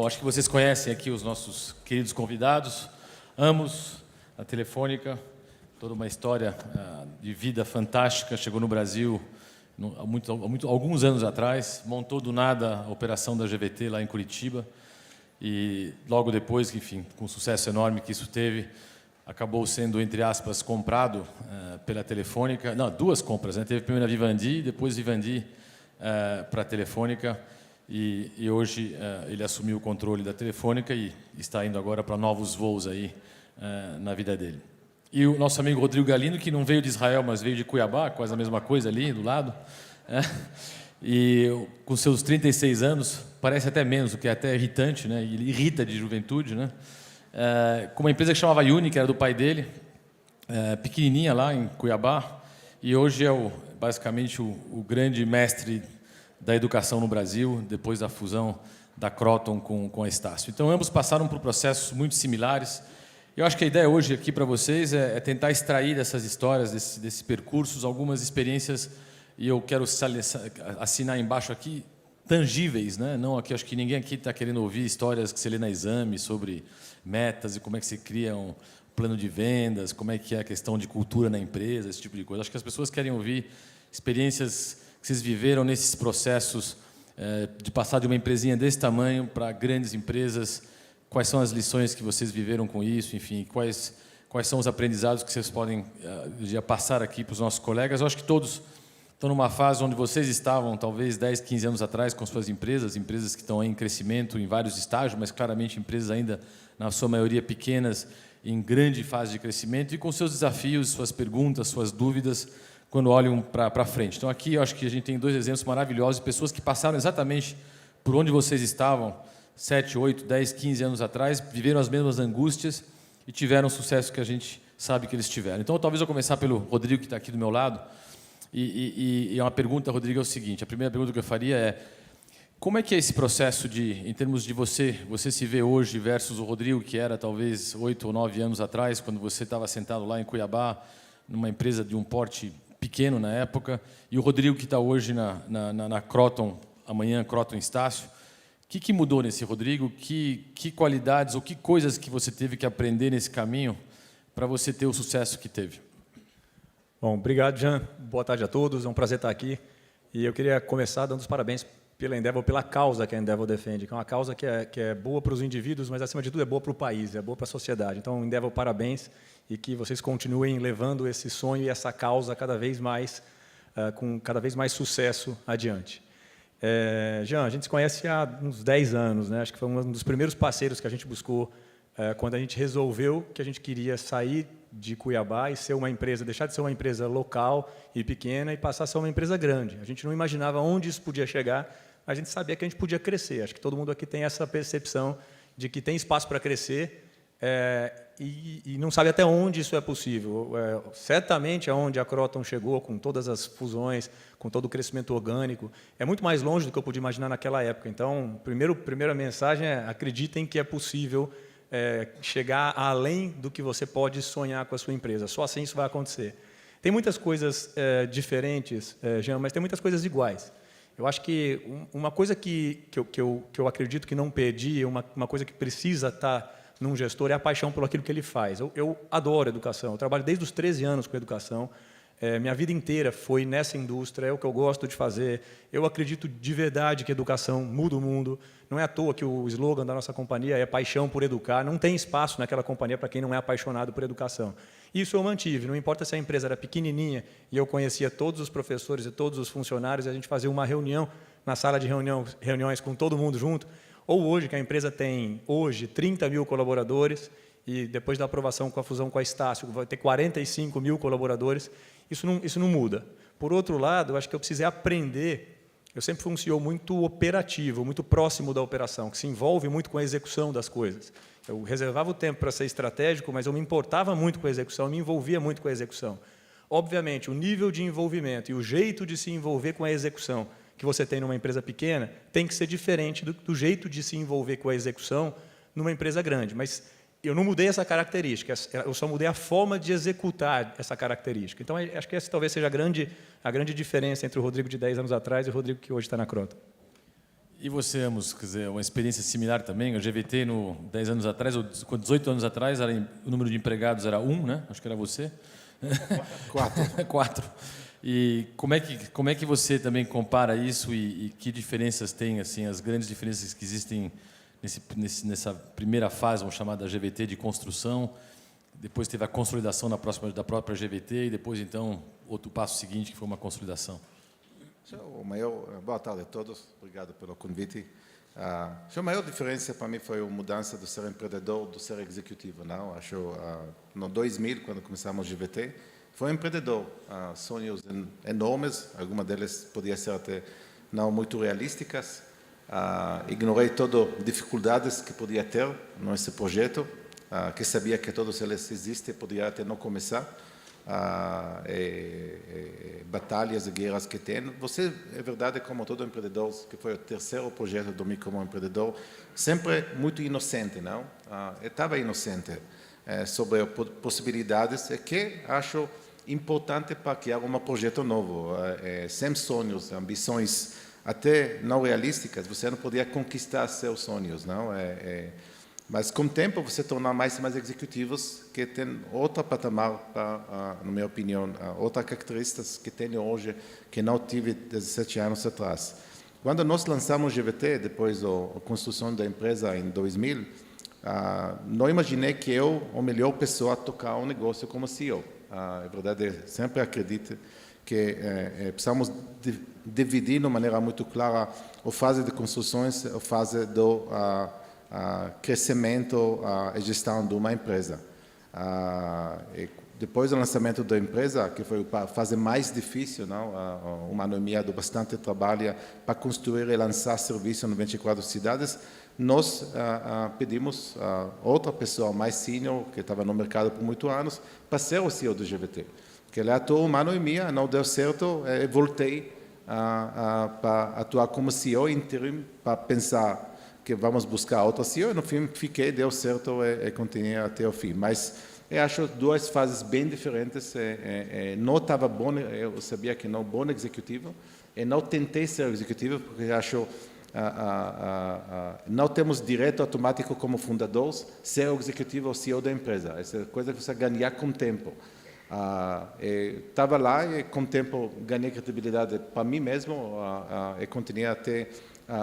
Bom, acho que vocês conhecem aqui os nossos queridos convidados, ambos, a Telefônica, toda uma história de vida fantástica, chegou no Brasil alguns anos atrás, montou do nada a operação da GVT lá em Curitiba e logo depois, enfim, com o sucesso enorme que isso teve, acabou sendo, entre aspas, comprado pela Telefônica. Não, duas compras, né? Teve primeiro a Vivendi, depois Vivendi para a Telefônica. E hoje ele assumiu o controle da Telefônica e está indo agora para novos voos aí na vida dele. E o nosso amigo Rodrigo Galindo, que não veio de Israel, mas veio de Cuiabá, quase a mesma coisa ali do lado. E com seus 36 anos, parece até menos, o que é até irritante, né? Ele irrita de juventude, né? Com uma empresa que chamava Uni, que era do pai dele, pequenininha lá em Cuiabá, e hoje é basicamente o grande mestre da educação no Brasil, depois da fusão da Croton com a Estácio. Então, ambos passaram por processos muito similares. Eu acho que a ideia hoje aqui para vocês é tentar extrair dessas histórias, desses percursos, algumas experiências, e eu quero assinar embaixo aqui, tangíveis, né? Não aqui, acho que ninguém aqui está querendo ouvir histórias que você lê na exame sobre metas e como é que se cria um plano de vendas, como é que é a questão de cultura na empresa, esse tipo de coisa. Acho que as pessoas querem ouvir experiências que vocês viveram nesses processos de passar de uma empresinha desse tamanho para grandes empresas, quais são as lições que vocês viveram com isso, enfim, quais são os aprendizados que vocês podem passar aqui para os nossos colegas. Eu acho que todos estão numa fase onde vocês estavam, talvez 10, 15 anos atrás, com suas empresas que estão aí em crescimento em vários estágios, mas claramente empresas ainda, na sua maioria, pequenas, em grande fase de crescimento, e com seus desafios, suas perguntas, suas dúvidas, quando olham para frente. Então, aqui, eu acho que a gente tem dois exemplos maravilhosos de pessoas que passaram exatamente por onde vocês estavam 7, 8, 10, 15 anos atrás, viveram as mesmas angústias e tiveram o sucesso que a gente sabe que eles tiveram. Então, talvez eu começar pelo Rodrigo, que está aqui do meu lado. E uma pergunta, Rodrigo, é o seguinte. A primeira pergunta que eu faria é: como é que é esse processo em termos de você se vê hoje versus o Rodrigo, que era talvez 8 ou 9 anos atrás, quando você estava sentado lá em Cuiabá, numa empresa de um porte pequeno na época, e o Rodrigo que está hoje na Croton, amanhã Croton Estácio. O que mudou nesse Rodrigo? Que qualidades ou que coisas que você teve que aprender nesse caminho para você ter o sucesso que teve? Bom, obrigado, Jean. Boa tarde a todos. É um prazer estar aqui. E eu queria começar dando os parabéns pela Endeavor, pela causa que a Endeavor defende, que é uma causa que é boa para os indivíduos, mas, acima de tudo, é boa para o país, é boa para a sociedade. Então, Endeavor, parabéns, e que vocês continuem levando esse sonho e essa causa cada vez mais, com cada vez mais sucesso adiante. Jean, a gente se conhece há uns 10 anos, né? Acho que foi um dos primeiros parceiros que a gente buscou quando a gente resolveu que a gente queria sair de Cuiabá e ser uma empresa, deixar de ser uma empresa local e pequena e passar a ser uma empresa grande. A gente não imaginava onde isso podia chegar, a gente sabia que a gente podia crescer. Acho que todo mundo aqui tem essa percepção de que tem espaço para crescer e não sabe até onde isso é possível. Certamente, aonde a Croton chegou, com todas as fusões, com todo o crescimento orgânico, é muito mais longe do que eu podia imaginar naquela época. Então, primeira mensagem é: acreditem que é possível chegar além do que você pode sonhar com a sua empresa. Só assim isso vai acontecer. Tem muitas coisas diferentes, Jean, mas tem muitas coisas iguais. Eu acho que uma coisa que eu acredito que não perdi, uma coisa que precisa estar num gestor, é a paixão por aquilo que ele faz. Eu adoro educação, eu trabalho desde os 13 anos com educação, minha vida inteira foi nessa indústria, é o que eu gosto de fazer. Eu acredito de verdade que educação muda o mundo. Não é à toa que o slogan da nossa companhia é paixão por educar. Não tem espaço naquela companhia para quem não é apaixonado por educação. Isso eu mantive. Não importa se a empresa era pequenininha e eu conhecia todos os professores e todos os funcionários, a gente fazia uma reunião na sala de reuniões com todo mundo junto. Ou hoje, que a empresa tem 30 mil colaboradores e depois da aprovação com a fusão com a Estácio, vai ter 45 mil colaboradores. Isso não muda. Por outro lado, eu acho que eu precisei aprender. Eu sempre fui um CEO muito operativo, muito próximo da operação, que se envolve muito com a execução das coisas. Eu reservava o tempo para ser estratégico, mas eu me importava muito com a execução, eu me envolvia muito com a execução. Obviamente, o nível de envolvimento e o jeito de se envolver com a execução que você tem numa empresa pequena tem que ser diferente do jeito de se envolver com a execução numa empresa grande. Mas eu não mudei essa característica, eu só mudei a forma de executar essa característica. Então, acho que essa talvez seja a grande diferença entre o Rodrigo de 10 anos atrás e o Rodrigo que hoje está na Croton. E você, Amos, quer dizer, uma experiência similar também? A GVT, 10 anos atrás, ou 18 anos atrás, o número de empregados era 1, né? Acho que era você. 4. 4. E como é que você também compara isso e que diferenças tem, assim, as grandes diferenças que existem nessa primeira fase, vamos chamar da GVT, de construção, depois teve a consolidação da própria GVT e depois, então, outro passo seguinte, que foi uma consolidação? Boa tarde a todos, obrigado pelo convite. A maior diferença para mim foi a mudança do ser empreendedor do ser executivo. Não? Acho no 2000, quando começamos a GVT, foi um empreendedor, sonhos enormes, algumas delas podiam ser até não muito realísticas. Ignorei todas as dificuldades que podia ter nesse projeto, que sabia que todos eles existem, podia até não começar. Batalhas e guerras que tem. Você, é verdade, como todo empreendedor, que foi o terceiro projeto do mim como empreendedor, sempre muito inocente, não? Estava inocente sobre as possibilidades que acho importante para criar um projeto novo. Sem sonhos, ambições até não realísticas, você não podia conquistar seus sonhos, não? Mas com o tempo você torna mais e mais executivos que tem outro patamar, na minha opinião, outras características que tenho hoje que não tive 17 anos atrás. Quando nós lançamos o GVT, depois da construção da empresa em 2000, não imaginei que eu, a melhor pessoa a tocar um negócio como CEO. É verdade, sempre acredito que precisamos dividir de maneira muito clara a fase de construções, a fase do crescimento e gestão de uma empresa. Depois do lançamento da empresa, que foi a fase mais difícil, não? Uma ano e meio de bastante trabalho para construir e lançar serviço em 24 cidades, nós pedimos outra pessoa mais senior, que estava no mercado por muitos anos, para ser o CEO do GVT. Que ele atuou um ano e meio, não deu certo, e voltei para atuar como CEO interim, para pensar que vamos buscar outro CEO, e no fim fiquei, deu certo e continuei até o fim. Mas eu acho duas fases bem diferentes. Não estava bom, eu sabia que não bom executivo, e não tentei ser executivo, porque acho não temos direito automático como fundadores ser o executivo ou CEO da empresa. Essa é coisa que você ganhar com o tempo. Estava lá e com o tempo ganhei credibilidade para mim mesmo e continuei até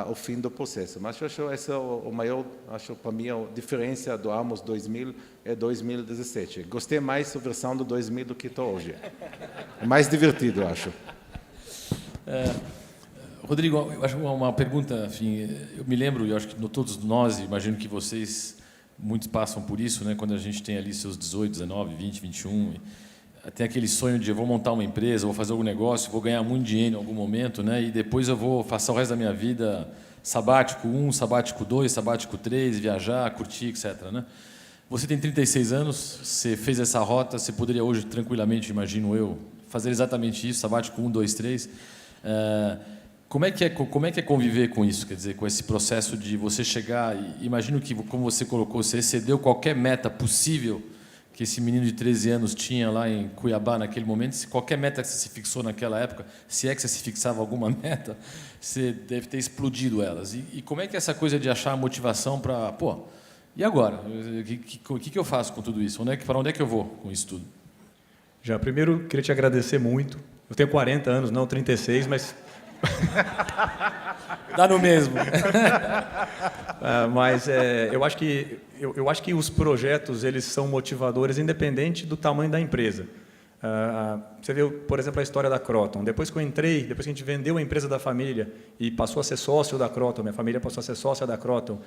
o fim do processo. Mas eu acho essa é o maior, acho para mim a diferença do Amos 2000 e 2017. Gostei mais da versão do 2000 do que estou hoje. Mais divertido, acho. Rodrigo, eu acho uma pergunta, enfim, eu me lembro, e acho que todos nós, imagino que vocês, muitos passam por isso, né? Quando a gente tem ali seus 18, 19, 20, 21, tem aquele sonho de eu vou montar uma empresa, vou fazer algum negócio, vou ganhar muito dinheiro em algum momento, né? E depois eu vou passar o resto da minha vida sabático 1, sabático 2, sabático 3, viajar, curtir, etc. Né? Você tem 36 anos, você fez essa rota, você poderia hoje tranquilamente, imagino eu, fazer exatamente isso, sabático 1, 2, 3. Como é que é conviver com isso? Quer dizer, com esse processo de você chegar e imagino que, como você colocou, você excedeu qualquer meta possível que esse menino de 13 anos tinha lá em Cuiabá naquele momento. Se qualquer meta que você se fixou naquela época, se é que você se fixava alguma meta, você deve ter explodido elas. E como é que é essa coisa de achar a motivação para, e agora? O que eu faço com tudo isso? Para onde é que eu vou com isso tudo? Já, primeiro, queria te agradecer muito. Eu tenho 40 anos, não 36, mas... Dá no mesmo. Mas eu acho que os projetos eles são motivadores independente do tamanho da empresa. Você viu, por exemplo, a história da Croton. Depois que eu entrei, depois que a gente vendeu a empresa da família e passou a ser sócio da Croton, minha família passou a ser sócia da Croton,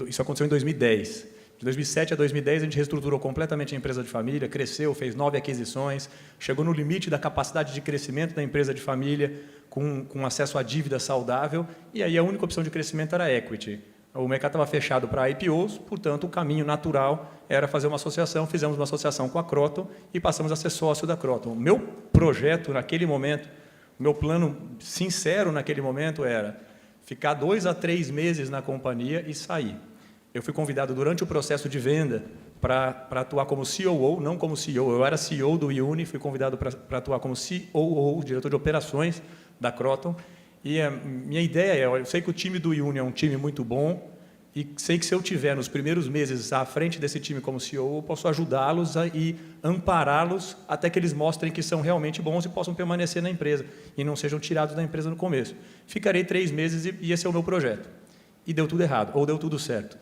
isso aconteceu em 2010. De 2007 a 2010, a gente reestruturou completamente a empresa de família, cresceu, fez 9 aquisições, chegou no limite da capacidade de crescimento da empresa de família, com acesso à dívida saudável, e aí a única opção de crescimento era equity. O mercado estava fechado para IPOs, portanto, o caminho natural era fazer uma associação. Fizemos uma associação com a Croton e passamos a ser sócio da Croton. O meu projeto, naquele momento, o meu plano sincero naquele momento era ficar 2 a 3 meses na companhia e sair. Eu fui convidado durante o processo de venda para atuar como COO, não como CEO. Eu era CEO do IUNI, fui convidado para atuar como COO, diretor de operações da Croton. E a minha ideia é, eu sei que o time do Uni é um time muito bom, e sei que se eu tiver nos primeiros meses à frente desse time como CEO, eu posso ajudá-los e ampará-los até que eles mostrem que são realmente bons e possam permanecer na empresa e não sejam tirados da empresa no começo. Ficarei 3 meses e esse é o meu projeto. E deu tudo errado, ou deu tudo certo.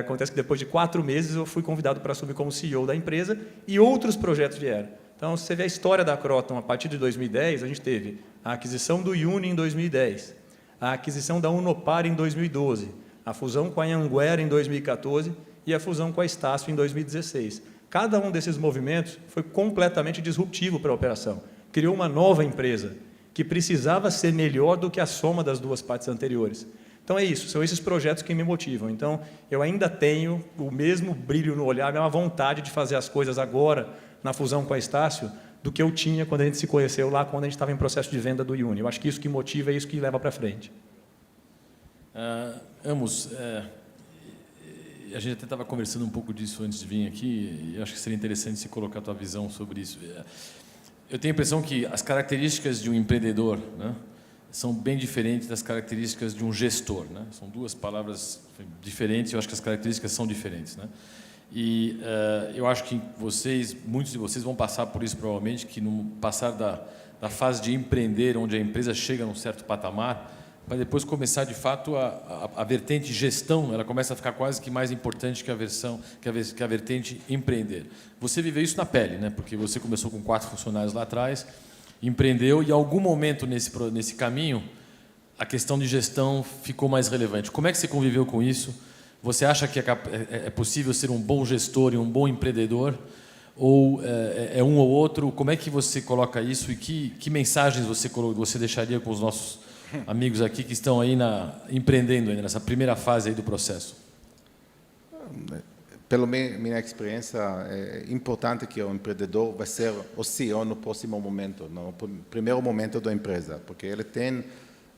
Acontece que depois de 4 meses eu fui convidado para assumir como CEO da empresa e outros projetos vieram. Então, se você vê a história da Kroton, a partir de 2010, a gente teve a aquisição do Uni em 2010, a aquisição da Unopar em 2012, a fusão com a Anhanguera em 2014 e a fusão com a Estácio em 2016. Cada um desses movimentos foi completamente disruptivo para a operação. Criou uma nova empresa que precisava ser melhor do que a soma das 2 partes anteriores. Então, é isso, são esses projetos que me motivam. Então, eu ainda tenho o mesmo brilho no olhar, a mesma vontade de fazer as coisas agora, na fusão com a Estácio, do que eu tinha quando a gente se conheceu lá, quando a gente estava em processo de venda do Uni. Eu acho que isso que motiva é isso que leva para frente. Amos, a gente até estava conversando um pouco disso antes de vir aqui, e acho que seria interessante se colocar a tua visão sobre isso. Eu tenho a impressão que as características de um empreendedor, né, são bem diferentes das características de um gestor, né? São 2 palavras diferentes, eu acho que as características são diferentes, né? E eu acho que muitos de vocês vão passar por isso provavelmente, que no passar da fase de empreender, onde a empresa chega num certo patamar, para depois começar, de fato, a vertente gestão, ela começa a ficar quase que mais importante que a vertente empreender. Você viveu isso na pele, né? Porque você começou com 4 funcionários lá atrás, empreendeu e, em algum momento nesse caminho, a questão de gestão ficou mais relevante. Como é que você conviveu com isso? Você acha que é possível ser um bom gestor e um bom empreendedor? Ou é um ou outro? Como é que você coloca isso e que mensagens você deixaria com os nossos amigos aqui que estão aí empreendendo ainda nessa primeira fase aí do processo? Pela minha experiência, é importante que o empreendedor vai ser o CEO no próximo momento, no primeiro momento da empresa, porque ele tem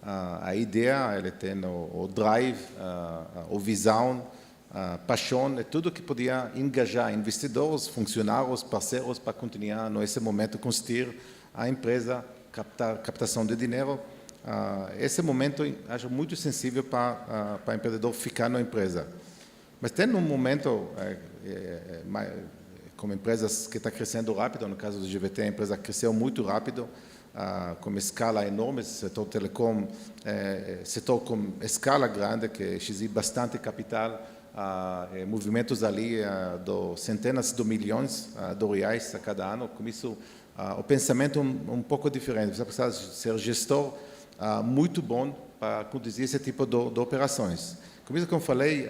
a ideia, ele tem o drive, a visão, a paixão, tudo que podia engajar investidores, funcionários, parceiros para continuar nesse momento construir a empresa, captação de dinheiro. Esse momento acho muito sensível para o empreendedor ficar na empresa. Mas tem um momento, como empresas que está crescendo rápido, no caso do GVT, a empresa cresceu muito rápido, com uma escala enorme, setor telecom, setor com escala grande, que exige bastante capital, movimentos ali de centenas de milhões de reais a cada ano. Com isso, o pensamento um pouco diferente. Você precisa ser gestor muito bom para conduzir esse tipo de operações. Como isso que eu falei,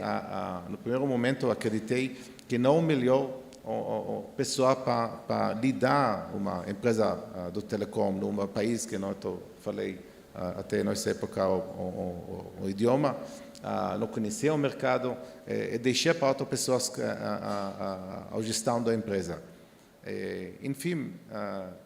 no primeiro momento acreditei que não o melhor pessoal para lidar uma empresa do telecom num país que não falei até nessa época o idioma, não conhecia o mercado e deixar para outras pessoas a gestão da empresa. Enfim,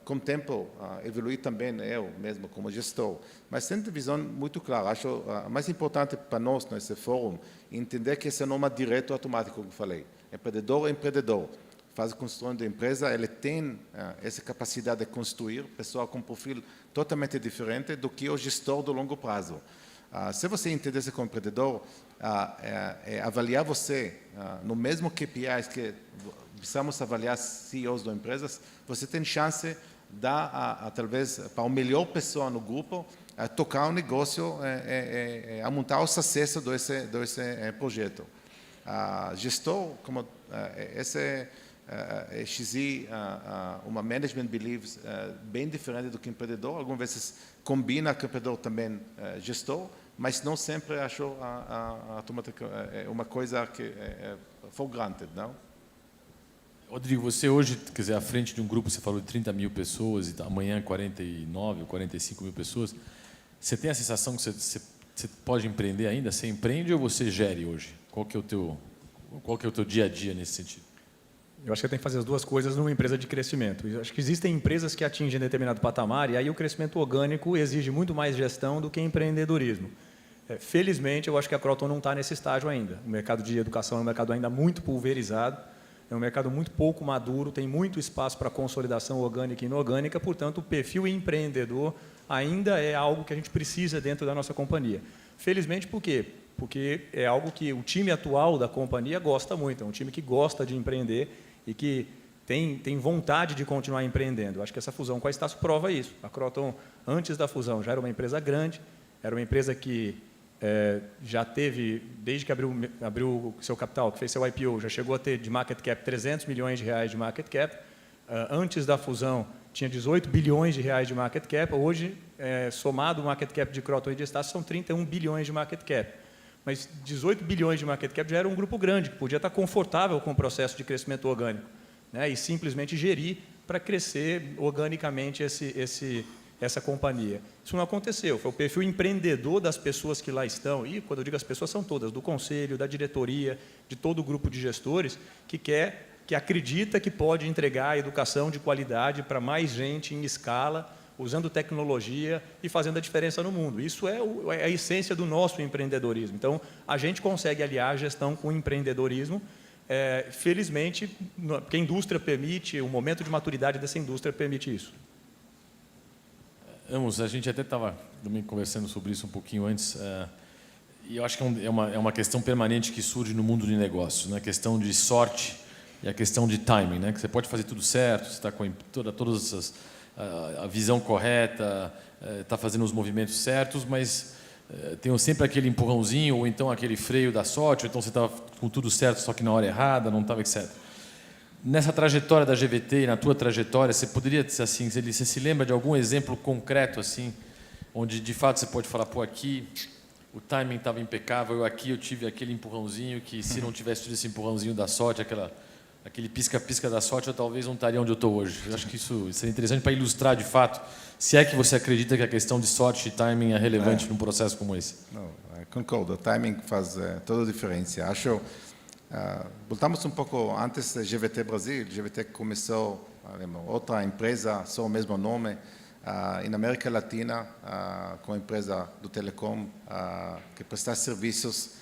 com o tempo, evolui também eu mesmo como gestor, mas sem visão muito clara. Acho mais importante para nós nesse fórum entender que esse não é uma direto automático, como falei. Empreendedor é empreendedor. Faz a construção da empresa, ele tem essa capacidade de construir pessoal com um perfil totalmente diferente do que o gestor do longo prazo. Se você entender como empreendedor, avaliar você no mesmo KPIs que precisamos avaliar CEOs de empresas, você tem chance de dar, talvez, para a melhor pessoa no grupo, tocar um negócio, a montar o sucesso desse projeto. Gestor, como esse exige uma management beliefs bem diferente do que empreendedor. Algumas vezes combina com o empreendedor também gestor, mas não sempre achou uma coisa que for granted, não? Rodrigo, você hoje, quer dizer, à frente de um grupo, você falou de 30 mil pessoas, e amanhã 49 ou 45 mil pessoas, você tem a sensação que você pode empreender ainda? Você empreende ou você gere hoje? Qual que é o teu dia a dia nesse sentido? Eu acho que tem que fazer as 2 coisas numa empresa de crescimento. Eu acho que existem empresas que atingem determinado patamar e aí o crescimento orgânico exige muito mais gestão do que empreendedorismo. Felizmente, eu acho que a Kroton não está nesse estágio ainda. O mercado de educação é um mercado ainda muito pulverizado. é um mercado muito pouco maduro, tem muito espaço para consolidação orgânica e inorgânica, portanto, o perfil empreendedor ainda é algo que a gente precisa dentro da nossa companhia. Felizmente, por quê? Porque é algo que o time atual da companhia gosta muito, é um time que gosta de empreender e que tem vontade de continuar empreendendo. Acho que essa fusão com a Estácio prova isso. A Kroton, antes da fusão, já era uma empresa grande, era uma empresa que já teve, desde que abriu o seu capital, que fez seu IPO, já chegou a ter de market cap 300 milhões de reais de market cap. Antes da fusão, tinha 18 bilhões de reais de market cap. Hoje, somado o market cap de Kroton e de Estácio, são 31 bilhões de market cap. Mas 18 bilhões de market cap já era um grupo grande, que podia estar confortável com o processo de crescimento orgânico, né, e simplesmente gerir para crescer organicamente essa companhia. Isso não aconteceu, foi o perfil empreendedor das pessoas que lá estão, e quando eu digo as pessoas são todas, do conselho, da diretoria, de todo o grupo de gestores, que acredita que pode entregar educação de qualidade para mais gente em escala, usando tecnologia e fazendo a diferença no mundo. Isso é a essência do nosso empreendedorismo. Então, a gente consegue aliar a gestão com o empreendedorismo, felizmente, porque a indústria permite, o momento de maturidade dessa indústria permite isso. A gente até estava também conversando sobre isso um pouquinho antes, e eu acho que é uma questão permanente que surge no mundo de negócios, né? A questão de sorte e a questão de timing, né? Que você pode fazer tudo certo, você está com todas a visão correta, está fazendo os movimentos certos, mas tem sempre aquele empurrãozinho, ou então aquele freio da sorte, ou então você estava com tudo certo, só que na hora errada, não estava, etc. Nessa trajetória da GVT, na tua trajetória, você poderia dizer assim, você se lembra de algum exemplo concreto assim, onde de fato você pode falar, pô, aqui o timing estava impecável, aqui eu tive aquele empurrãozinho que se não tivesse tido esse empurrãozinho da sorte, aquele pisca-pisca da sorte, eu talvez não estaria onde eu estou hoje. Eu acho que isso seria interessante para ilustrar de fato, se é que você acredita que a questão de sorte e timing é relevante num processo como esse. Não, concordo, o timing faz toda a diferença. Acho, voltamos um pouco antes da GVT Brasil. GVT começou outra empresa, só o mesmo nome, na América Latina, com a empresa do telecom, que presta serviços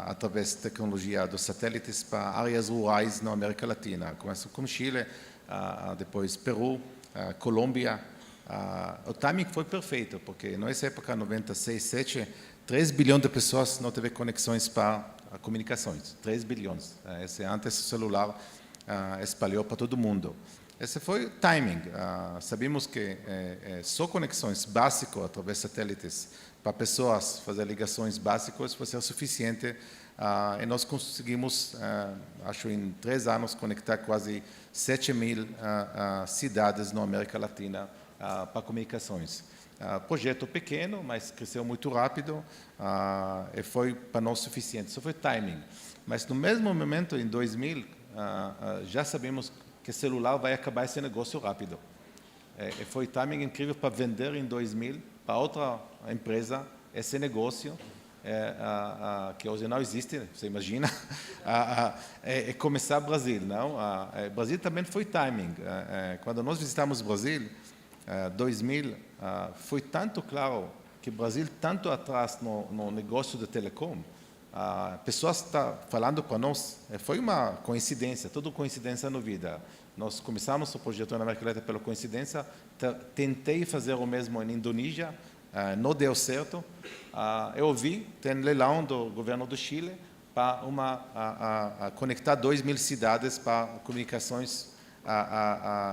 através da tecnologia dos satélites para áreas rurais na América Latina. Começou com Chile, depois Peru, Colômbia. O timing foi perfeito, porque nessa época, 96, 7, 3 bilhões de pessoas não tiveram conexões para comunicações. 3 bilhões. Esse antes o celular espalhou para todo mundo. Esse foi o timing. Sabemos que só conexões básicas através de satélites para pessoas fazer ligações básicas vai ser suficiente, e nós conseguimos, acho em 3 anos, conectar quase 7.000 cidades na América Latina para comunicações. Projeto pequeno, mas cresceu muito rápido, e foi para nós suficiente. Isso foi timing. Mas no mesmo momento, em 2000, já sabemos que o celular vai acabar esse negócio rápido. E foi timing incrível para vender em 2000 para outra empresa esse negócio, que hoje não existe, você imagina, começar Brasil, não? Brasil também foi timing. Quando nós visitamos Brasil, 2000, foi tanto claro que o Brasil tanto atrás no negócio de telecom, pessoas estão falando para nós, foi uma coincidência, toda coincidência na vida. Nós começamos o projeto na América Latina pela coincidência, tentei fazer o mesmo na Indonésia, não deu certo. Eu vi, tem leilão do governo do Chile para conectar 2.000 cidades para comunicações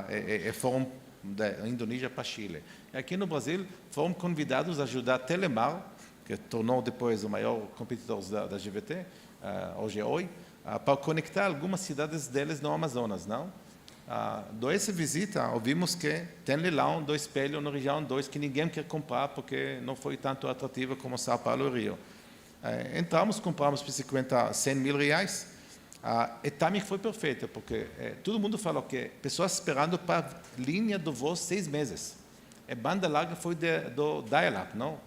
e foram da Indonésia para Chile. E aqui no Brasil foram convidados a ajudar a Telemar, que tornou depois o maior competidor da GVT, hoje é Oi, para conectar algumas cidades deles no Amazonas, não? Dessa visita, ouvimos que tem leilão do espelho na região 2 que ninguém quer comprar porque não foi tanto atrativo como São Paulo e Rio. Entramos, compramos por 100 mil reais. E também foi perfeito, porque todo mundo falou que pessoas esperando para a linha do voo 6 meses. A banda larga foi do dial-up, não?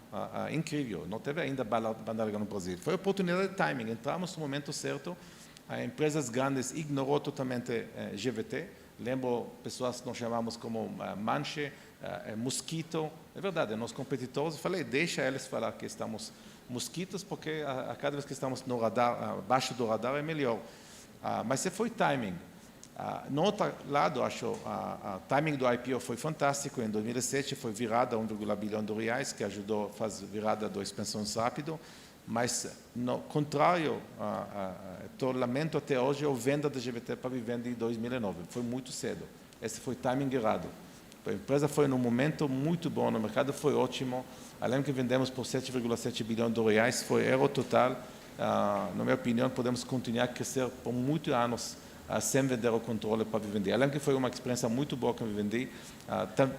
Incrível, não teve ainda banda larga no Brasil. Foi oportunidade de timing, entramos no momento certo. Empresas grandes ignorou totalmente GVT. Lembro pessoas que nós chamamos como Manche, Mosquito. É verdade, nós competidores, falei, deixa eles falar que estamos mosquitos, porque a cada vez que estamos no radar, abaixo do radar, é melhor. Mas se foi timing. No outro lado, acho o timing do IPO foi fantástico. Em 2007 foi virada 1,1 bilhão de reais, que ajudou a fazer virada do expansões rápido. Mas, no contrário, lamento até hoje, a venda da GVT para Vivendi em 2009. Foi muito cedo. Esse foi o timing errado. A empresa foi num momento muito bom no mercado, foi ótimo. Além que vendemos por 7,7 bilhões de reais, foi erro total. Na minha opinião, podemos continuar a crescer por muitos anos sem vender o controle para Vivendi. Além que foi uma experiência muito boa com Vivendi,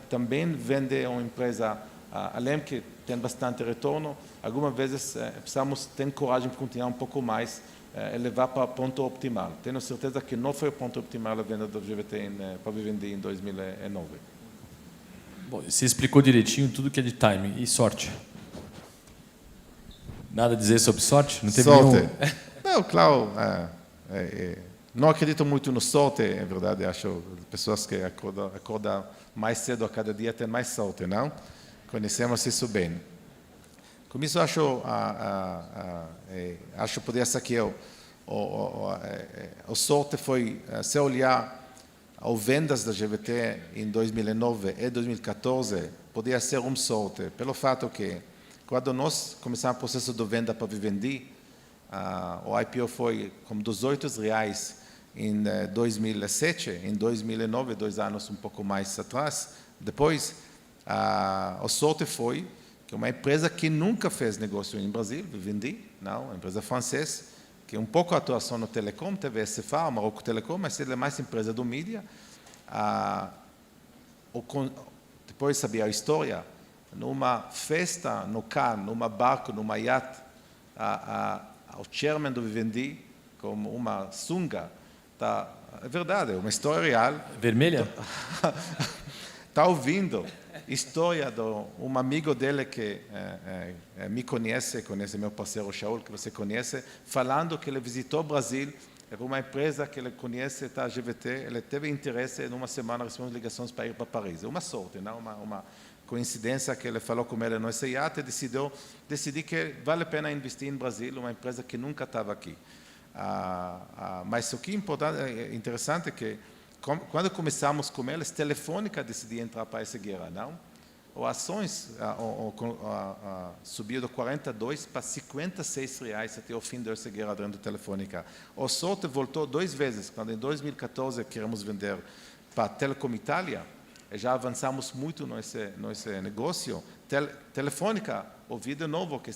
também vender uma empresa, além que tem bastante retorno, algumas vezes precisamos ter coragem de continuar um pouco mais e levar para o ponto optimal. Tenho certeza que não foi o ponto optimal a venda do GVT para Vivendi em 2009. Bom, você explicou direitinho tudo que é de timing e sorte. Nada a dizer sobre sorte? Não teve sorte. Nenhum... Não, claro. Não acredito muito no sorte, é verdade. Acho que pessoas que acordam mais cedo a cada dia têm mais sorte, não? Conhecemos isso bem. Com isso, acho que poderia ser que a sorte foi, se olhar as vendas da GVT em 2009 e 2014, poderia ser uma sorte, pelo fato que, quando nós começamos o processo de venda para Vivendi, o IPO foi com R$18 em 2007, em 2009, 2 anos um pouco mais atrás. Depois, a sorte foi que uma empresa que nunca fez negócio em Brasil, Vivendi, não, uma empresa francesa, que um pouco atuação no telecom, teve SFA, Marocco Telecom, mas ele é mais empresa do mídia. Depois sabia a história, numa festa no Cannes, numa barco, numa iate, o chairman do Vivendi, com uma sunga, é verdade, é uma história real. Vermelha? Está ouvindo história de um amigo dele que me conhece meu parceiro Shaul, que você conhece, falando que ele visitou o Brasil, era uma empresa que ele conhece, a GVT, ele teve interesse, numa semana recebemos ligações para ir para Paris. É uma sorte, não? Uma coincidência que ele falou com ele nesse iate e decidi que vale a pena investir em Brasil, uma empresa que nunca estava aqui. Mas o que é interessante é que, quando começamos com eles, Telefônica decidiu entrar para essa guerra, não? As ações subiu de 42 para R$56 até o fim dessa guerra dentro da Telefônica. A sorte voltou 2 vezes, quando em 2014 queremos vender para a Telecom Itália, já avançamos muito nesse negócio. Telefônica, ouvi de novo que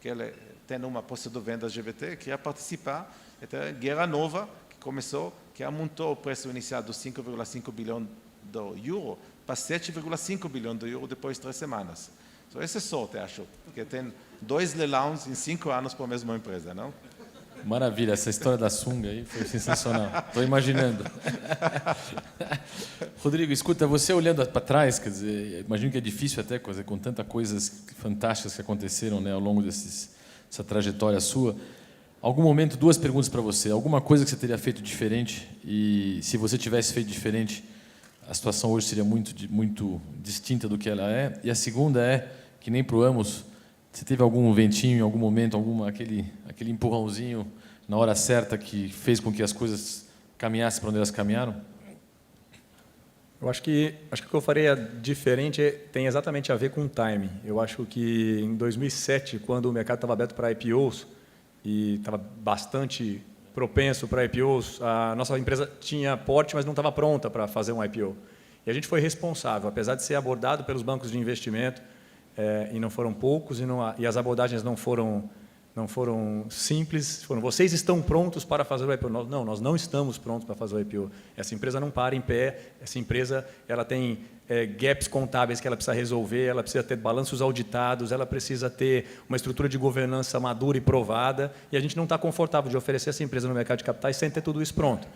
ele tem uma proposta de venda GVT, queria participar, então, guerra nova que começou, que aumentou o preço inicial dos 5,5 bilhões de euro para 7,5 bilhões de euro depois de 3 semanas. Então, essa é sorte, acho, porque tem 2 leilões em 5 anos para a mesma empresa, não? Maravilha, essa história da sunga aí foi sensacional. Estou imaginando. Rodrigo, escuta, você olhando para trás, quer dizer, imagino que é difícil até, com tantas coisas fantásticas que aconteceram, né, ao longo dessa trajetória sua. Algum momento, 2 perguntas para você. Alguma coisa que você teria feito diferente? E se você tivesse feito diferente, a situação hoje seria muito distinta do que ela é? E a segunda é, que nem para o Amos, você teve algum ventinho em algum momento, aquele empurrãozinho na hora certa que fez com que as coisas caminhassem para onde elas caminharam? Eu acho que o que eu faria diferente tem exatamente a ver com o timing. Eu acho que em 2007, quando o mercado estava aberto para IPOs e estava bastante propenso para IPOs, a nossa empresa tinha porte, mas não estava pronta para fazer um IPO. E a gente foi responsável, apesar de ser abordado pelos bancos de investimento, e não foram poucos, e as abordagens não foram simples, vocês estão prontos para fazer o IPO? Nós não estamos prontos para fazer o IPO. Essa empresa não para em pé, essa empresa ela tem gaps contábeis que ela precisa resolver, ela precisa ter balanços auditados, ela precisa ter uma estrutura de governança madura e provada, e a gente não está confortável de oferecer essa empresa no mercado de capitais sem ter tudo isso pronto.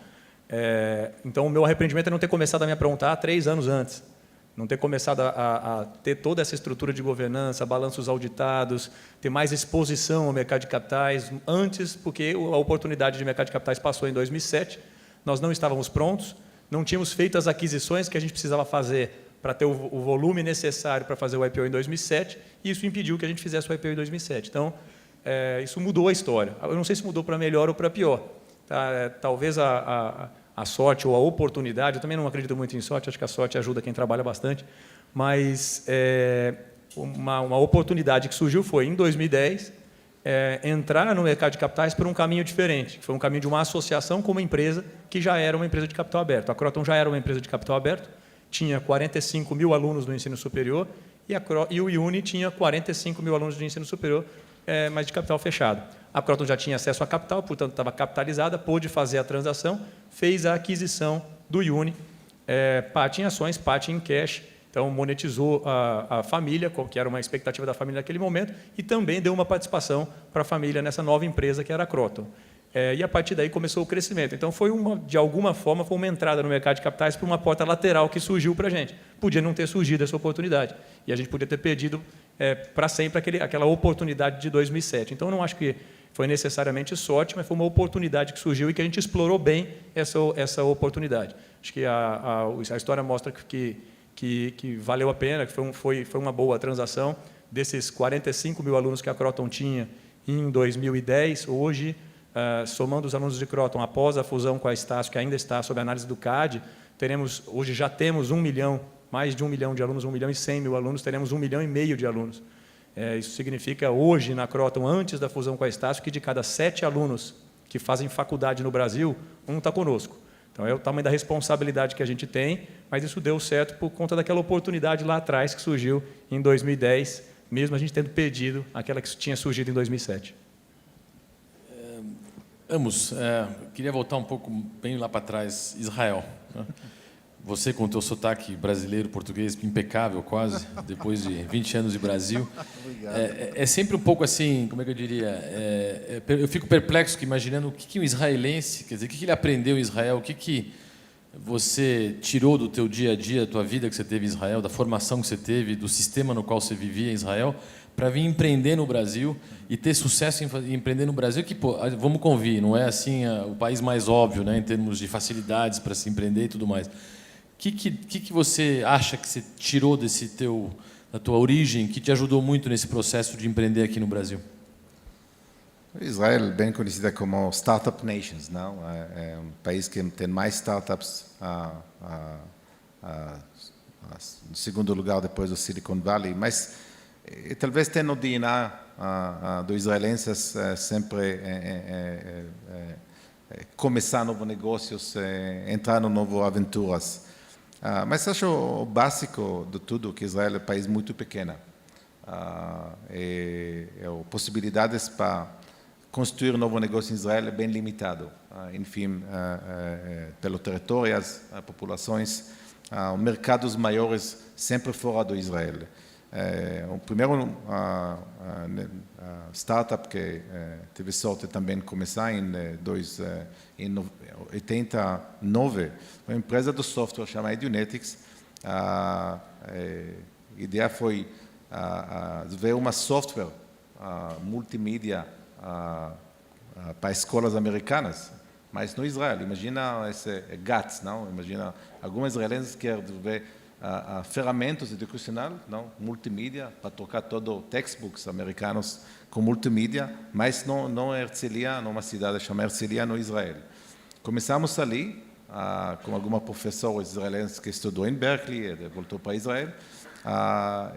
Então, o meu arrependimento é não ter começado a me aprontar 3 anos antes. Não ter começado a ter toda essa estrutura de governança, balanços auditados, ter mais exposição ao mercado de capitais antes, porque a oportunidade de mercado de capitais passou em 2007, nós não estávamos prontos, não tínhamos feito as aquisições que a gente precisava fazer para ter o volume necessário para fazer o IPO em 2007, e isso impediu que a gente fizesse o IPO em 2007. Então, isso mudou a história. Eu não sei se mudou para melhor ou para pior, talvez a sorte ou a oportunidade, eu também não acredito muito em sorte, acho que a sorte ajuda quem trabalha bastante, mas uma oportunidade que surgiu foi, em 2010, entrar no mercado de capitais por um caminho diferente, que foi um caminho de uma associação com uma empresa que já era uma empresa de capital aberto. A Kroton já era uma empresa de capital aberto, tinha 45 mil alunos no ensino superior, e o IUNI tinha 45 mil alunos de ensino superior, mas de capital fechado. A Kroton já tinha acesso a capital, portanto, estava capitalizada, pôde fazer a transação, fez a aquisição do IUNI, parte em ações, parte em cash, então monetizou a família, que era uma expectativa da família naquele momento, e também deu uma participação para a família nessa nova empresa que era a Kroton. E a partir daí começou o crescimento. Então, de alguma forma, foi uma entrada no mercado de capitais por uma porta lateral que surgiu para a gente. Podia não ter surgido essa oportunidade. E a gente podia ter perdido para sempre aquela oportunidade de 2007. Então, eu não acho que foi necessariamente sorte, mas foi uma oportunidade que surgiu e que a gente explorou bem essa oportunidade. Acho que a história mostra que valeu a pena, que foi uma boa transação. Desses 45 mil alunos que a Kroton tinha em 2010, hoje, somando os alunos de Kroton após a fusão com a Estácio, que ainda está sob análise do CAD, hoje já temos 1 milhão, mais de 1 milhão de alunos, 1 milhão e 100 mil alunos, teremos 1,5 milhão de alunos. Isso significa, hoje, na Kroton, antes da fusão com a Estácio, que de cada 7 alunos que fazem faculdade no Brasil, um está conosco. Então, é o tamanho da responsabilidade que a gente tem, mas isso deu certo por conta daquela oportunidade lá atrás que surgiu em 2010, mesmo a gente tendo perdido aquela que tinha surgido em 2007. Amos, queria voltar um pouco bem lá para trás, Israel. Né? Você com o teu sotaque brasileiro, português, impecável quase, depois de 20 anos de Brasil. É sempre um pouco assim, como é que eu diria? Eu fico perplexo imaginando o que um israelense, quer dizer, o que ele aprendeu em Israel, o que você tirou do teu dia a dia, da tua vida que você teve em Israel, da formação que você teve, do sistema no qual você vivia em Israel, para vir empreender no Brasil e ter sucesso em empreender no Brasil, que, pô, vamos convir, não é assim o país mais óbvio, né, em termos de facilidades para se empreender e tudo mais. O que você acha que você tirou da tua origem, que te ajudou muito nesse processo de empreender aqui no Brasil? Israel é bem conhecida como Startup Nations, não? É um país que tem mais startups no segundo lugar depois do Silicon Valley, mas talvez tenha no DNA dos israelenses sempre começar novos negócios, entrar em novas aventuras. Mas acho o básico de tudo que Israel é um país muito pequeno. Possibilidades para construir um novo negócio em Israel é bem limitado. Enfim, pelo território, as populações, mercados maiores sempre fora do Israel. O primeiro startup que tive sorte também de começar em 89 foi uma empresa de software chamada Edunetics. A ideia foi ver uma software multimídia para escolas americanas, mas no Israel. Imagina esse GATS, não? Imagina algumas israelenses querem ver ferramentas educacionais, não, multimídia, para trocar todo textbooks americanos com multimídia, mas não é Herzliya, numa cidade chamada Herzliya, no Israel. Começamos ali, com alguma professora israelense que estudou em Berkeley, voltou para Israel,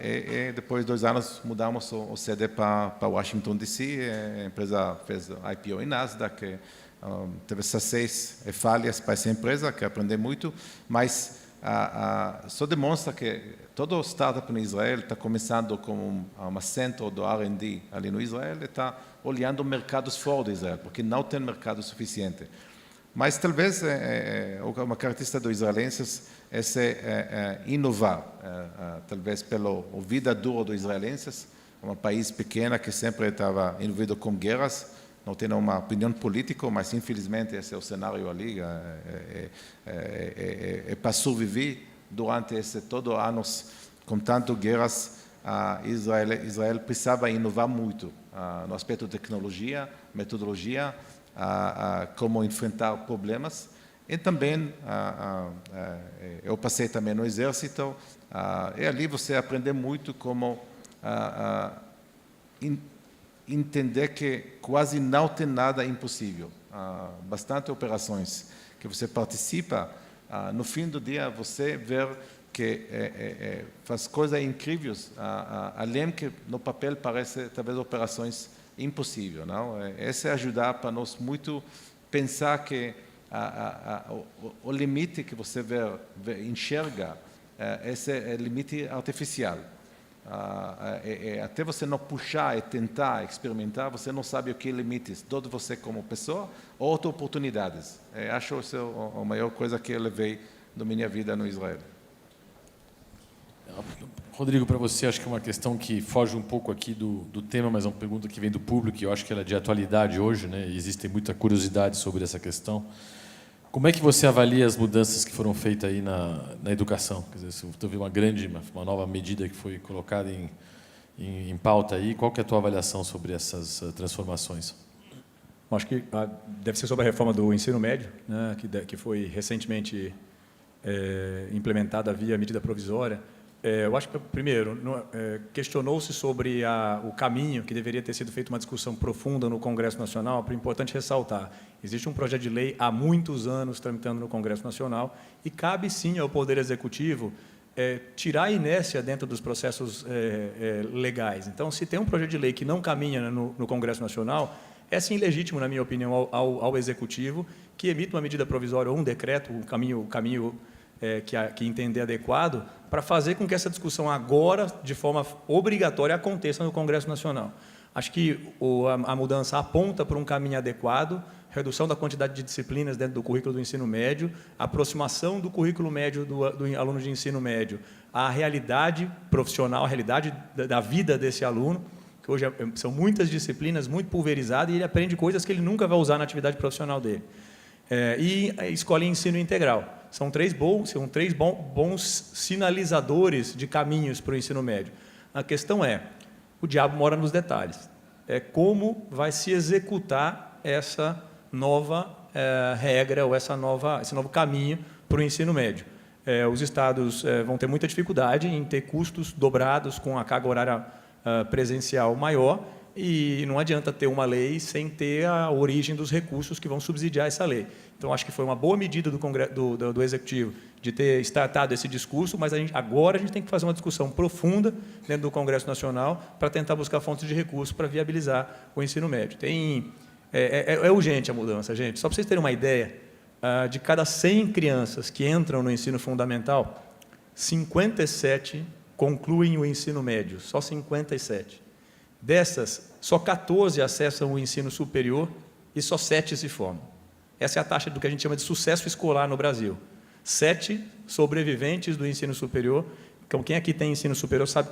e depois de 2 anos mudamos o sede para Washington, D.C., a empresa fez IPO em Nasdaq, teve sucesso e falhas para essa empresa, que aprendi muito, mas só demonstra que todo startup no Israel está começando como um centro do R&D ali no Israel e está olhando mercados fora do Israel, porque não tem mercado suficiente. Mas talvez uma característica dos israelenses é inovar, talvez pela vida dura dos israelenses, um país pequeno que sempre estava envolvido com guerras, não tenho uma opinião política, mas infelizmente esse é o cenário ali, para sobreviver durante todos os anos com tantas guerras, Israel precisava inovar muito no aspecto de tecnologia, metodologia, como enfrentar problemas, e também eu passei também no exército, e ali você aprende muito como entender que quase não tem nada impossível. bastante operações que você participa, no fim do dia você vê que faz coisas incríveis, além que no papel parece talvez operações impossíveis, não? Esse ajuda para nós muito pensar que o limite que você enxerga, esse é limite artificial. Até você não puxar e tentar experimentar, você não sabe o que é limites, tanto você como pessoa, ou outras oportunidades. Acho que isso é a maior coisa que eu levei da minha vida no Israel. Rodrigo, para você, acho que é uma questão que foge um pouco aqui do tema, mas é uma pergunta que vem do público e eu acho que ela é de atualidade hoje, né? E existe muita curiosidade sobre essa questão. Como é que você avalia as mudanças que foram feitas aí na educação? Quer dizer, você teve uma nova medida que foi colocada em pauta aí. Qual que é a tua avaliação sobre essas transformações? Acho que deve ser sobre a reforma do ensino médio, né, que foi recentemente implementada via medida provisória. Eu acho que, primeiro, questionou-se sobre o caminho, que deveria ter sido feita uma discussão profunda no Congresso Nacional. É importante ressaltar, existe um projeto de lei há muitos anos tramitando no Congresso Nacional e cabe, sim, ao Poder Executivo tirar a inércia dentro dos processos legais. Então, se tem um projeto de lei que não caminha no Congresso Nacional, é, sim, legítimo, na minha opinião, ao Executivo, que emita uma medida provisória ou um decreto, um caminho que entender adequado, para fazer com que essa discussão agora, de forma obrigatória, aconteça no Congresso Nacional. Acho que a mudança aponta para um caminho adequado, redução da quantidade de disciplinas dentro do currículo do ensino médio, aproximação do currículo médio do aluno de ensino médio à realidade profissional, à realidade da vida desse aluno, que hoje são muitas disciplinas, muito pulverizadas, e ele aprende coisas que ele nunca vai usar na atividade profissional dele. E a escola em ensino integral. São três bons sinalizadores de caminhos para o ensino médio. A questão o diabo mora nos detalhes. Como vai se executar essa nova regra ou esse novo caminho para o ensino médio. Os estados vão ter muita dificuldade em ter custos dobrados com a carga horária presencial maior, e não adianta ter uma lei sem ter a origem dos recursos que vão subsidiar essa lei. Então, acho que foi uma boa medida do Executivo de ter startado esse discurso, mas agora a gente tem que fazer uma discussão profunda dentro do Congresso Nacional para tentar buscar fontes de recursos para viabilizar o ensino médio. É urgente a mudança, gente. Só para vocês terem uma ideia, de cada 100 crianças que entram no ensino fundamental, 57 concluem o ensino médio, só 57. Dessas, só 14 acessam o ensino superior e só 7 se formam. Essa é a taxa do que a gente chama de sucesso escolar no Brasil. 7 sobreviventes do ensino superior. Então, quem aqui tem ensino superior sabe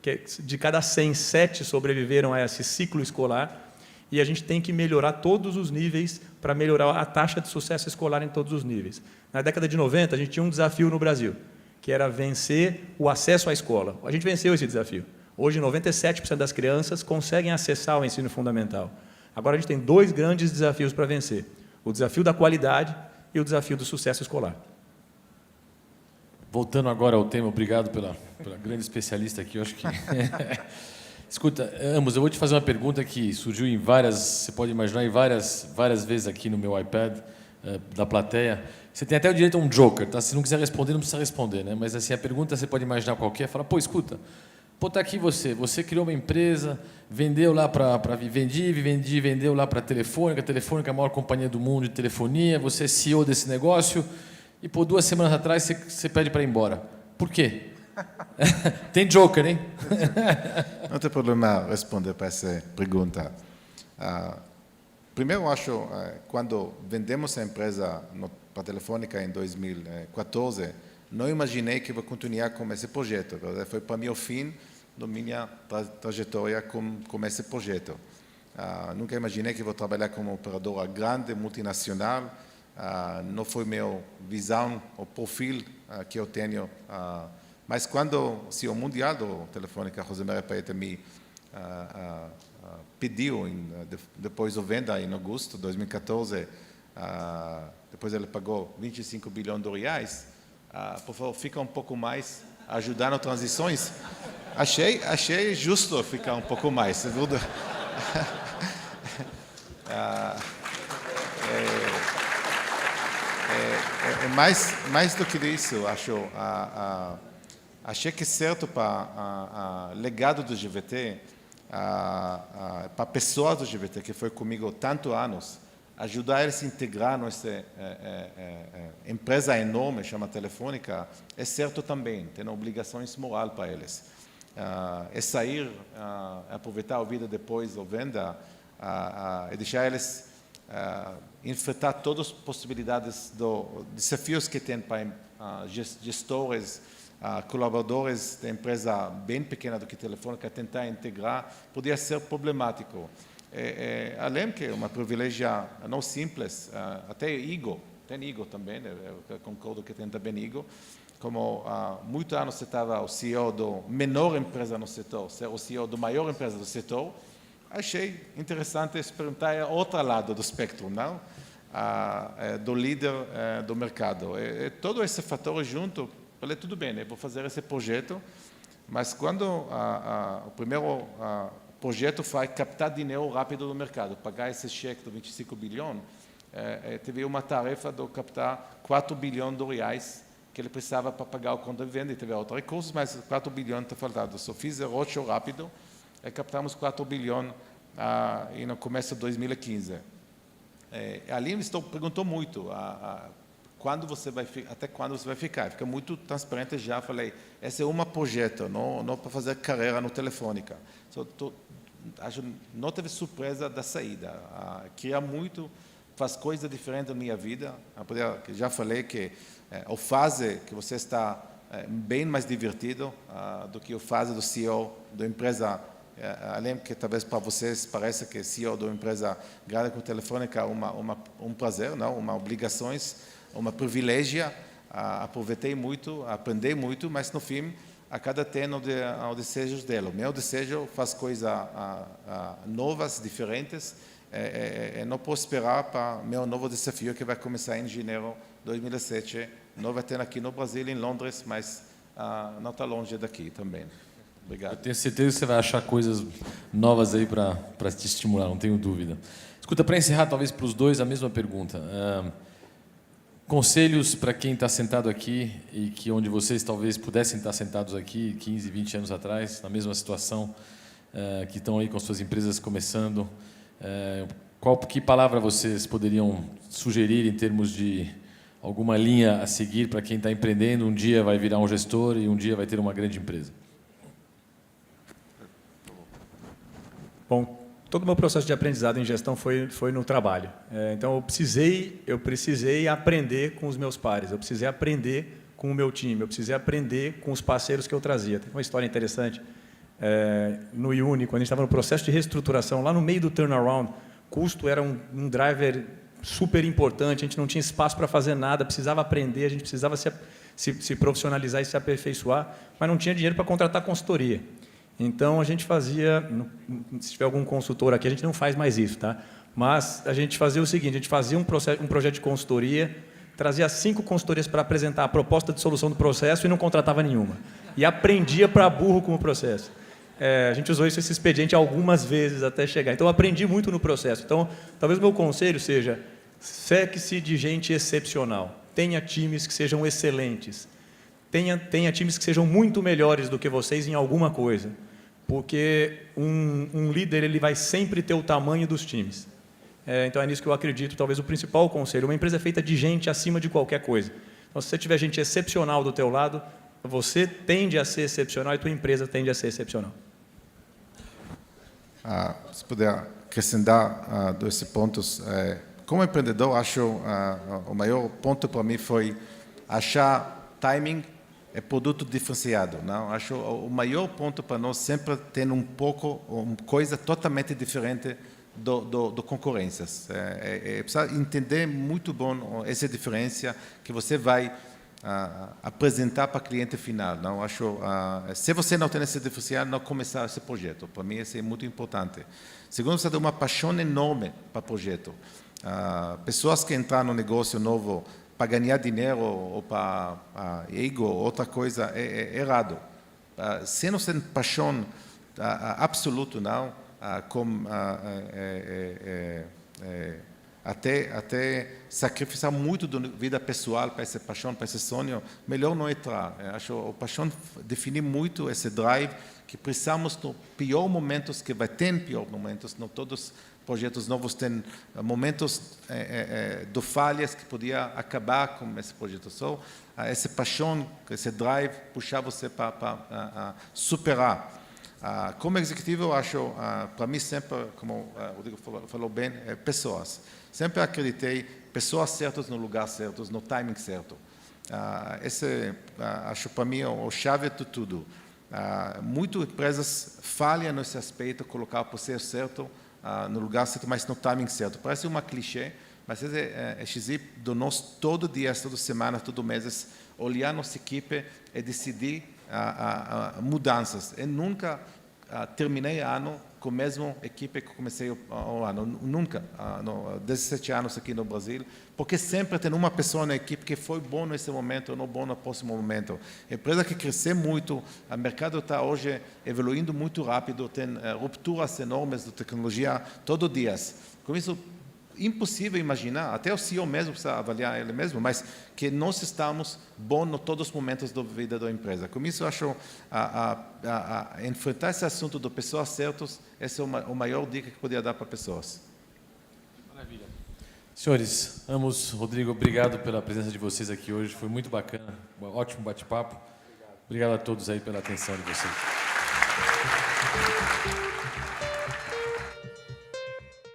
que de cada 100, 7 sobreviveram a esse ciclo escolar. E a gente tem que melhorar todos os níveis para melhorar a taxa de sucesso escolar em todos os níveis. Na década de 90, a gente tinha um desafio no Brasil, que era vencer o acesso à escola. A gente venceu esse desafio. Hoje, 97% das crianças conseguem acessar o ensino fundamental. Agora, a gente tem 2 grandes desafios para vencer. O desafio da qualidade e o desafio do sucesso escolar. Voltando agora ao tema, obrigado pela grande especialista aqui, eu acho que... Escuta, ambos, eu vou te fazer uma pergunta que surgiu você pode imaginar, em várias vezes aqui no meu iPad, da plateia. Você tem até o direito a um joker, tá? Se não quiser responder, não precisa responder, né? Mas assim, a pergunta você pode imaginar qualquer, fala, escuta, tá aqui você criou uma empresa, vendeu lá vendeu lá para a Telefônica é a maior companhia do mundo de telefonia, você é CEO desse negócio, e 2 semanas atrás você pede para ir embora. Por quê? Tem joker, hein? Não tem problema responder para essa pergunta. Primeiro, acho, quando vendemos a empresa para a Telefônica em 2014, não imaginei que vou continuar com esse projeto. Foi para mim o fim da minha trajetória com esse projeto. Nunca imaginei que vou trabalhar como operadora grande, multinacional. Não foi minha visão, o perfil que eu tenho. Mas quando o CEO mundial do Telefônica, José Maria Paeta, me pediu, depois da venda em agosto de 2014, depois ele pagou 25 bilhões de reais, por favor, fica um pouco mais ajudando transições. Achei justo ficar um pouco mais. mais do que isso, acho, achei que certo para o legado do GVT, para a pessoa do GVT, que foi comigo tantos anos, ajudar eles a integrar nossa empresa enorme, chama Telefônica, é certo também, tem obrigações morais para eles. É sair, aproveitar a vida depois da venda, e deixar eles enfrentar todas as possibilidades dos desafios que tem para gestores, colaboradores da empresa bem pequena do que Telefônica, tentar integrar, podia ser problemático. Além que é uma privilégio não simples, até ego, tem ego também, eu concordo que tem também ego, como muitos anos você estava o CEO da menor empresa no setor, ser o CEO da maior empresa do setor, achei interessante experimentar o outro lado do espectro, não? Do líder do mercado. Todo esse fator junto, falei, tudo bem, eu vou fazer esse projeto, mas quando o primeiro projeto foi captar dinheiro rápido do mercado, pagar esse cheque de 25 bilhões, teve uma tarefa de captar 4 bilhões de reais que ele precisava para pagar o conta de venda, e teve outros recursos, mas 4 bilhões está faltando. Só fiz o roadshow rápido, e captamos 4 bilhões no começo de 2015. Ali me perguntou muito, quando você vai até quando você vai ficar? Fica muito transparente já, falei, esse é um projeto, não para fazer carreira no Telefônica. Acho não teve surpresa da saída. Queria muito fazer coisas diferentes na minha vida. Já falei que a fase que você está bem mais divertido do que a fase do CEO da empresa. Além que talvez para vocês pareça que CEO de uma empresa grande como Telefônica é um prazer, não, uma obrigações, uma privilégio. Aproveitei muito, aprendi muito, mas no fim a cada tem o desejo dela. O meu desejo faz coisas novas, diferentes. Não posso esperar para o meu novo desafio que vai começar em janeiro de 2007. Não vai ter aqui no Brasil, em Londres, mas não está longe daqui também. Obrigado. Eu tenho certeza que você vai achar coisas novas aí para te estimular, não tenho dúvida. Escuta, para encerrar, talvez para os dois, a mesma pergunta. Conselhos para quem está sentado aqui e que onde vocês talvez pudessem estar sentados aqui 15, 20 anos atrás, na mesma situação, que estão aí com suas empresas começando. Que palavra vocês poderiam sugerir em termos de alguma linha a seguir para quem está empreendendo, um dia vai virar um gestor e um dia vai ter uma grande empresa? Bom, todo o meu processo de aprendizado em gestão foi no trabalho. Então, eu precisei aprender com os meus pares, eu precisei aprender com o meu time, eu precisei aprender com os parceiros que eu trazia. Tem uma história interessante. No Iuni, quando a gente estava no processo de reestruturação, lá no meio do turnaround, custo era um driver super importante, a gente não tinha espaço para fazer nada, precisava aprender, a gente precisava se profissionalizar e se aperfeiçoar, mas não tinha dinheiro para contratar consultoria. Então, a gente fazia, se tiver algum consultor aqui, a gente não faz mais isso, tá? Mas a gente fazia o seguinte, a gente fazia um projeto de consultoria, trazia 5 consultorias para apresentar a proposta de solução do processo e não contratava nenhuma. E aprendia para burro com o processo. A gente usou esse expediente algumas vezes até chegar. Então, eu aprendi muito no processo. Então, talvez o meu conselho seja, cerque-se de gente excepcional. Tenha times que sejam excelentes. Tenha times que sejam muito melhores do que vocês em alguma coisa. Porque um líder ele vai sempre ter o tamanho dos times. Então, é nisso que eu acredito, talvez o principal conselho. Uma empresa é feita de gente acima de qualquer coisa. Então, se você tiver gente excepcional do teu lado, você tende a ser excepcional e tua empresa tende a ser excepcional. Se puder acrescentar 2 pontos. Como empreendedor, acho o maior ponto para mim foi achar timing e produto diferenciado. Não? Acho o maior ponto para nós sempre ter uma coisa totalmente diferente do concorrências. Precisa entender muito bom essa diferença que você vai apresentar para o cliente final. Não acho se você não tem esse diferencial, não começar esse projeto. Para mim isso é muito importante. Segundo, você tem uma paixão enorme para o projeto. Pessoas que entram no negócio novo para ganhar dinheiro ou para ego, outra coisa, é errado. Se não tem paixão absoluta, não, como até sacrificar muito da vida pessoal para essa paixão, para esse sonho, melhor não entrar. Acho a paixão define muito esse drive que precisamos no pior momentos, que vai ter pior momentos, não todos os projetos novos têm momentos de falhas que podia acabar com esse projeto. Só essa paixão, esse drive, puxar você para superar. Como executivo, eu acho, para mim sempre, como o Rodrigo falou bem, pessoas. Sempre acreditei pessoas certas no lugar certo, no timing certo. Esse, acho, para mim, a chave de tudo. Muitas empresas falham nesse aspecto, colocar o processo certo no lugar certo, mas no timing certo. Parece uma clichê, mas esse é XI de nós todo dia, toda semana, todo mês, olhar nossa equipe e decidir mudanças. Eu nunca terminei ano com a mesma equipe que comecei o ano. Nunca, 17 anos aqui no Brasil, porque sempre tem uma pessoa na equipe que foi bom nesse momento ou não bom no próximo momento. A empresa que cresceu muito, o mercado está hoje evoluindo muito rápido, tem rupturas enormes de tecnologia todos os dias. Com isso, impossível imaginar, até o CEO mesmo precisa avaliar ele mesmo, mas que nós estamos bons em todos os momentos da vida da empresa. Com isso, eu acho enfrentar esse assunto de pessoas certas, essa é a maior dica que podia dar para pessoas. Maravilha. Senhores, ambos, Rodrigo, obrigado pela presença de vocês aqui hoje, foi muito bacana, um ótimo bate-papo. Obrigado a todos aí pela atenção de vocês.